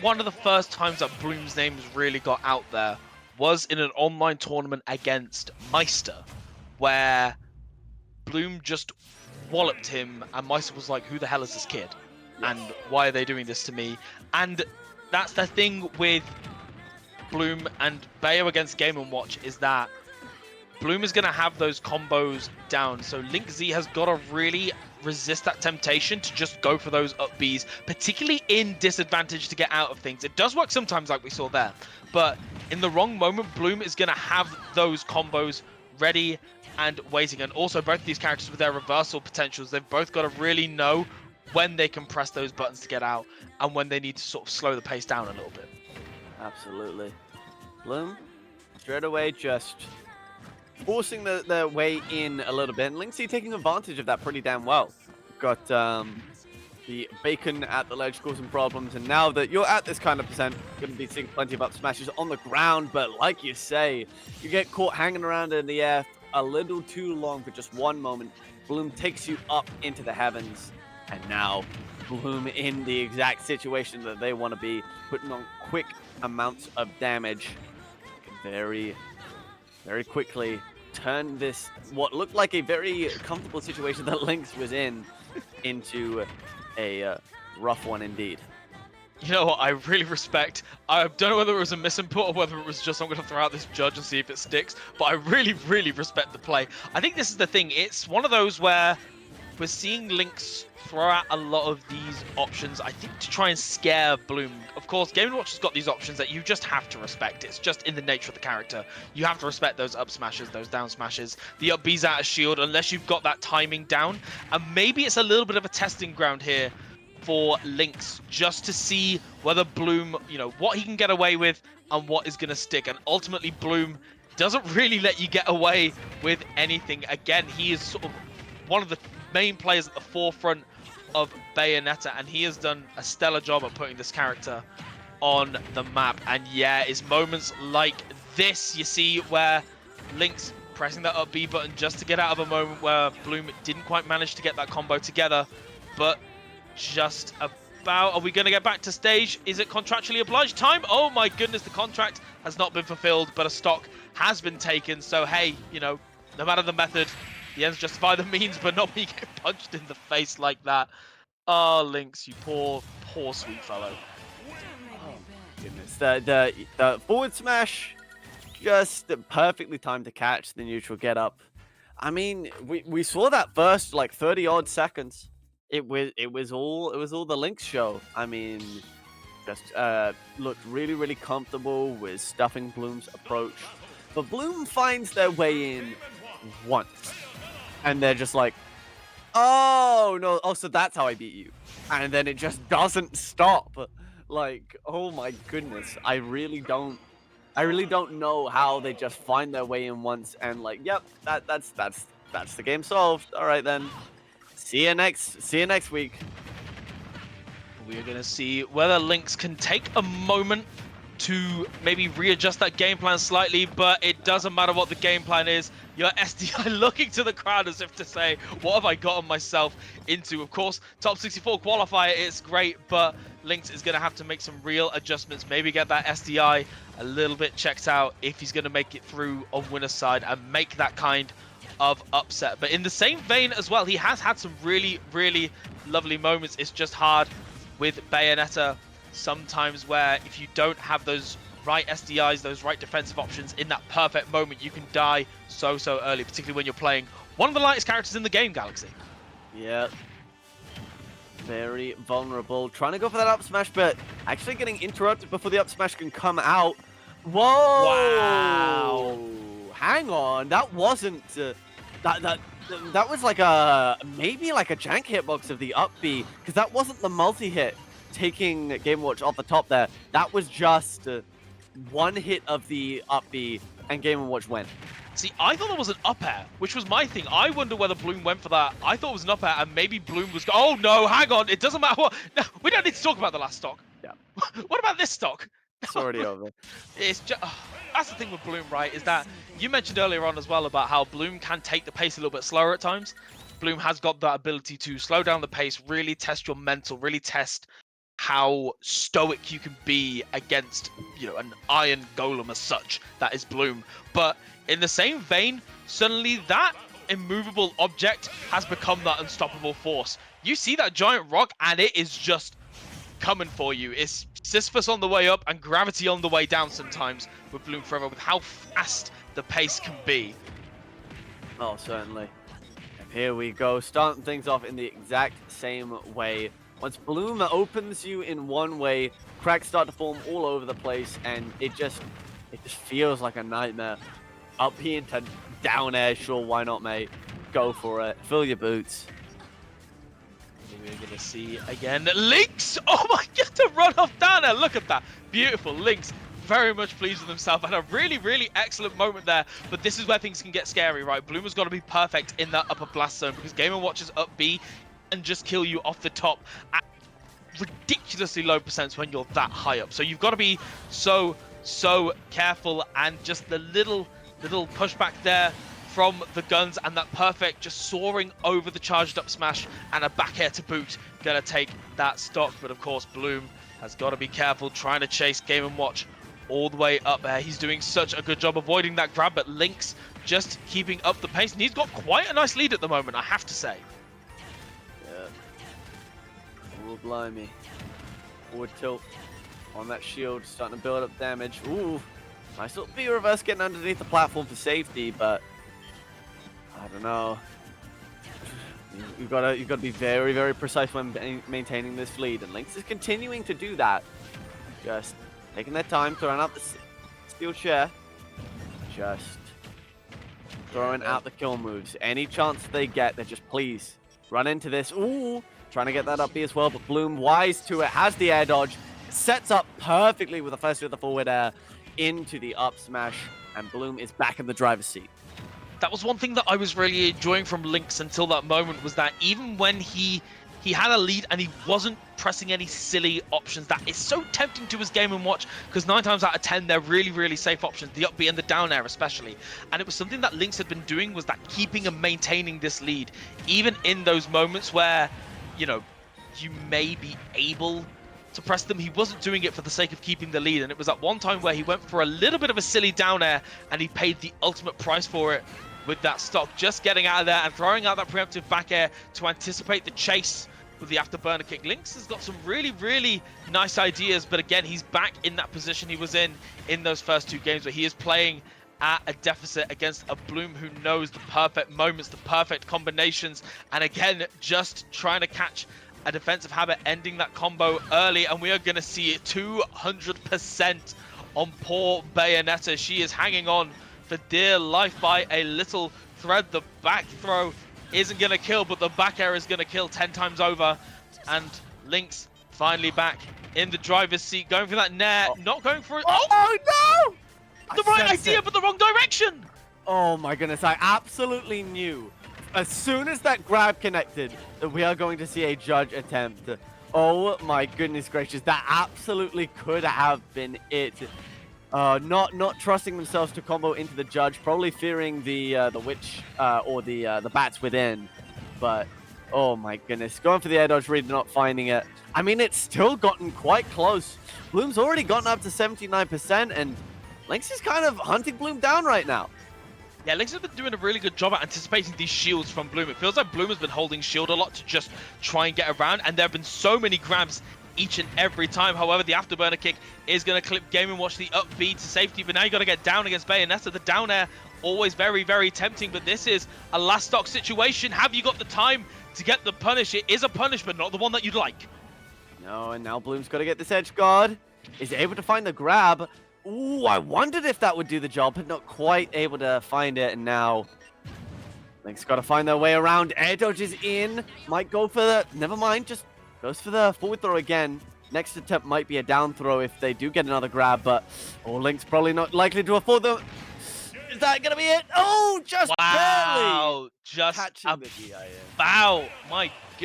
one of the first times that Bloom's names really got out there was in an online tournament against Meister, where Bloom just walloped him, and Meister was like, who the hell is this kid? And why are they doing this to me? And that's the thing with Bloom and Bayo against Game & Watch, is that Bloom is going to have those combos down. So Link Z has got to really resist that temptation to just go for those up Bs, particularly in disadvantage to get out of things. It does work sometimes like we saw there, but in the wrong moment, Bloom is going to have those combos ready and waiting. And also both of these characters with their reversal potentials, they've both got to really know when they can press those buttons to get out and when they need to sort of slow the pace down a little bit. Absolutely. Bloom, straight away just forcing the way in a little bit, and Linksy taking advantage of that pretty damn well. Got the bacon at the ledge causing problems, and now that you're at this kind of percent, going to be seeing plenty of up smashes on the ground, but like you say, you get caught hanging around in the air a little too long for just one moment. Bloom takes you up into the heavens, and now Bloom in the exact situation that they want to be, putting on quick amounts of damage. Very quickly turn this, what looked like a very comfortable situation that Lynx was in, into a rough one indeed. You know what I really respect? I don't know whether it was a misinput or whether it was just I'm going to throw out this judge and see if it sticks, but I really respect the play. I think this is the thing. It's one of those where we're seeing Lynx throw out a lot of these options, I think, to try and scare Bloom. Of course, Game & Watch has got these options that you just have to respect. It's just in the nature of the character. You have to respect those up smashes, those down smashes, the up B's out of shield, unless you've got that timing down. And maybe it's a little bit of a testing ground here for Lynx, just to see whether Bloom, you know, what he can get away with and what is going to stick. And ultimately, Bloom doesn't really let you get away with anything. Again, he is sort of one of the main players at the forefront of Bayonetta, and he has done a stellar job at putting this character on the map. And yeah, it's moments like this you see where Lynx pressing that up B button just to get out of a moment where Bloom didn't quite manage to get that combo together, but just about. Are we going to get back to stage? Is it contractually obliged time? Oh my goodness, the contract has not been fulfilled, but a stock has been taken. So hey, you know, no matter the method, the ends justify the means, but not when you get punched in the face like that. Oh, Lynx, you poor sweet fellow. Oh, goodness. The forward smash, just perfectly timed to catch the neutral get up. I mean, we saw that first like 30 odd seconds. It was all the Lynx show. I mean, just looked really comfortable with stuffing Bloom's approach. But Bloom finds their way in once. And they're just like, oh, no. Oh, so that's how I beat you. And then it just doesn't stop. Like, oh my goodness. I really don't know how they just find their way in once and like, yep, that's the game solved. All right then. See you next week. We're going to see whether Lynx can take a moment to maybe readjust that game plan slightly, but it doesn't matter what the game plan is. Your SDI looking to the crowd as if to say, what have I gotten myself into? Of course, top 64 qualifier, it's great, but Lynx is going to have to make some real adjustments, maybe get that SDI a little bit checked out if he's going to make it through on winner's side and make that kind of upset. But in the same vein as well, he has had some really lovely moments. It's just hard with Bayonetta sometimes where if you don't have those right SDIs, those right defensive options in that perfect moment, you can die so early, particularly when you're playing one of the lightest characters in the game, Galaxy. Yeah. Very vulnerable. Trying to go for that up smash, but actually getting interrupted before the up smash can come out. Whoa! Wow! Hang on, that wasn't that was like maybe like a jank hitbox of the up B, because that wasn't the multi-hit taking Game & Watch off the top there. That was just one hit of the up B and Game & Watch went. See, I thought that was an up air, which was my thing. I wonder whether Bloom went for that. I thought it was an up air, and maybe Bloom was... Oh, no, hang on. It doesn't matter what... No, we don't need to talk about the last stock. Yeah. What about this stock? It's already over. It's just... that's the thing with Bloom, right, is that you mentioned earlier on as well about how Bloom can take the pace a little bit slower at times. Bloom has got that ability to slow down the pace, really test your mental, really test how stoic you can be against, you know, an iron golem as such, that is Bloom. But in the same vein, suddenly that immovable object has become that unstoppable force. You see that giant rock and it is just coming for you. It's Sisyphus on the way up and gravity on the way down sometimes with Bloom4eva, with how fast the pace can be. Oh, certainly. And here we go, starting things off in the exact same way. Once Bloom opens you in one way, cracks start to form all over the place, and it just feels like a nightmare. Up here into down air, sure, why not, mate? Go for it. Fill your boots. We're going to see again Lynx. Oh my god, to run off down there. Look at that. Beautiful. Lynx very much pleased with himself. Had a really, really excellent moment there. But this is where things can get scary, right? Bloom has got to be perfect in that upper blast zone because Game & Watch is up B and just kill you off the top at ridiculously low percents when you're that high up. So you've got to be so careful, and just the little pushback there from the guns and that perfect just soaring over the charged up smash and a back air to boot, gonna take that stock. But of course Bloom has got to be careful trying to chase Game & Watch all the way up there. He's doing such a good job avoiding that grab, but Lynx just keeping up the pace, and he's got quite a nice lead at the moment, I have to say. Yeah. Oh, blimey. Forward tilt on that shield, starting to build up damage. Ooh, nice little B reverse getting underneath the platform for safety, but I don't know. You've got to be very, very precise when maintaining this lead, and Lynx is continuing to do that. Just taking their time, throwing out the steel chair, just throwing out the kill moves. Any chance they get, they're just please run into this. Ooh, trying to get that up B as well, but Bloom wise to it, has the air dodge, sets up perfectly with the first of the forward air into the up smash, and Bloom is back in the driver's seat. That was one thing that I was really enjoying from Lynx until that moment, was that even when he had a lead and he wasn't pressing any silly options that is so tempting to his Game & Watch, because 9 times out of 10 they're really, really safe options, the up B and the down air especially. And it was something that Lynx had been doing, was that keeping and maintaining this lead, even in those moments where, you know, you may be able to press them. He wasn't doing it for the sake of keeping the lead, and it was at one time where he went for a little bit of a silly down air and he paid the ultimate price for it with that stock, just getting out of there and throwing out that preemptive back air to anticipate the chase with the afterburner kick. Lynx has got some really, really nice ideas, but again, he's back in that position he was in those first 2 games, where he is playing at a deficit against a Bloom who knows the perfect moments, the perfect combinations, and again, just trying to catch a defensive habit, ending that combo early, and we are going to see it 200% on poor Bayonetta. She is hanging on for dear life by a little thread. The back throw isn't going to kill, but the back air is going to kill 10 times over, and Lynx finally back in the driver's seat, going for that nair, not going for it. Oh no! The right idea, but the wrong direction! Oh my goodness, I absolutely knew as soon as that grab connected that we are going to see a judge attempt. Oh my goodness gracious, that absolutely could have been it. Not trusting themselves to combo into the judge, probably fearing the witch or the bats within. But oh my goodness, going for the air dodge, really not finding it. I mean, it's still gotten quite close. Bloom's already gotten up to 79%, and Lynx is kind of hunting Bloom down right now. Yeah, Lynx has been doing a really good job at anticipating these shields from Bloom. It feels like Bloom has been holding shield a lot to just try and get around, and there have been so many grabs each and every time. However, the afterburner kick is going to clip Game & Watch the up B to safety, but now you got to get down against Bayonetta. The down air, always very, very tempting, but this is a last stock situation. Have you got the time to get the punish? It is a punish, but not the one that you'd like. No, and now Bloom's got to get this edge guard. Is able to find the grab. Ooh, I wondered if that would do the job, but not quite able to find it, and now Lynx got to find their way around. Air dodge is in. Might go for the... Never mind, just goes for the forward throw again. Next attempt might be a down throw if they do get another grab, but Lynx probably not likely to afford them. Is that going to be it? Oh, just barely Just catching the DIA. about. My